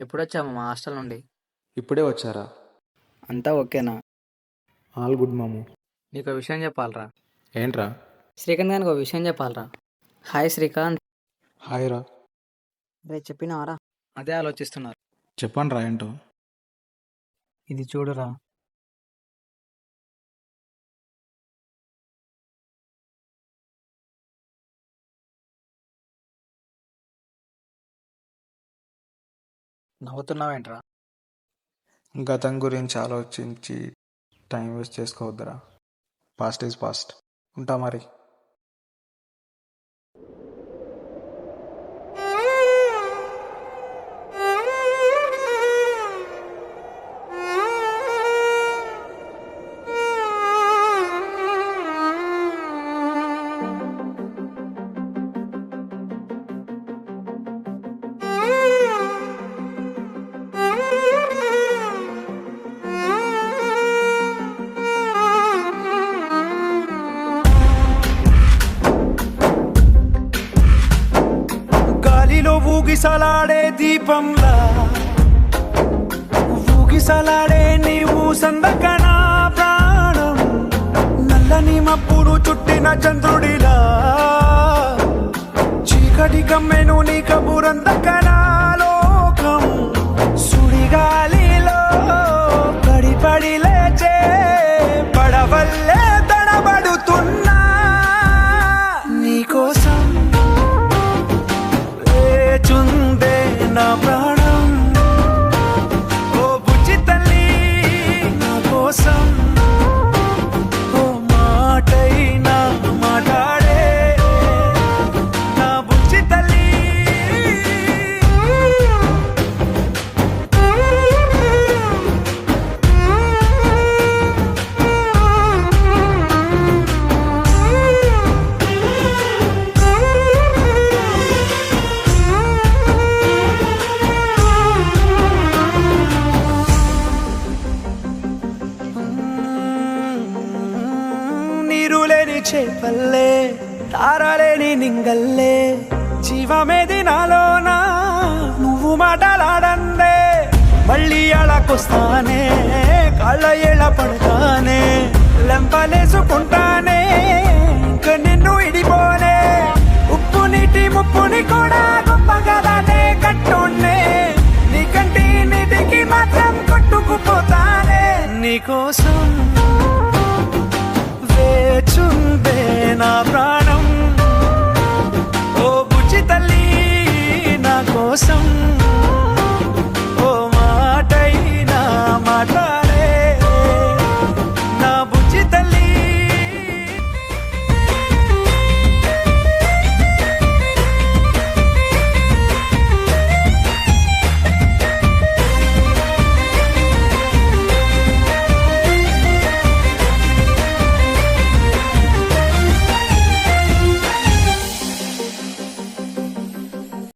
ఎప్పుడొచ్చాము మా హాస్టల్ నుండి? ఇప్పుడే వచ్చారా? అంతా ఓకేనా? ఆల్ గుడ్ మాము. నీకు విషయం చెప్పాలరా. ఏంట్రా? శ్రీకాంత్ గారికి ఒక విషయం చెప్పాలరా. హాయ్ శ్రీకాంత్. హాయ్ రా. రే చెప్పినావరా? అదే ఆలోచిస్తున్నారు. చెప్పండి రా ఏంటో. ఇది చూడురా. నవ్వుతున్నావేంట్రా? గతం గురించి ఆలోచించి టైం వేస్ట్ చేసుకోవద్దురా. Past is past. ఉంటా మరి. ఊగిసలాడే దీపంలా ఊగిసలాడే నీవు సందకనా ప్రాణం నల్లని మబ్బులు చుట్టిన చంద్రుడిలా చీకటి కమ్మెను నీ కబురందకనా లోకం సుడిగాలిలో పడి లేచే పడవల్లే తడబడుతున్నా నీకోసం చుందే నా ప్రాణం ఓ బుజ్జి తల్లి నా కోసం ఓ మాటైనా మాట్లాడే నా బుజ్జి తల్లి చేపల్లే తారలేని నింగల్లే జీవమేది నాలోనా నువ్వు మాటలాడందే మళ్ళీ అళకొస్తానే కాళ్ళ ఏళ్ళ పడతానే లెంపలేసుకుంటానే ఇంక నిన్ను ఇడిపోనే ఉప్పు నీటి ముప్పుని కూడా గొప్పగదానే కట్టున్నే నీ కంటి నీటికి మాత్రం కొట్టుకుపోతానే నీకోసం వేచుందే నా ప్రాణం ఓ బుజ్జి తల్లి నా కోసం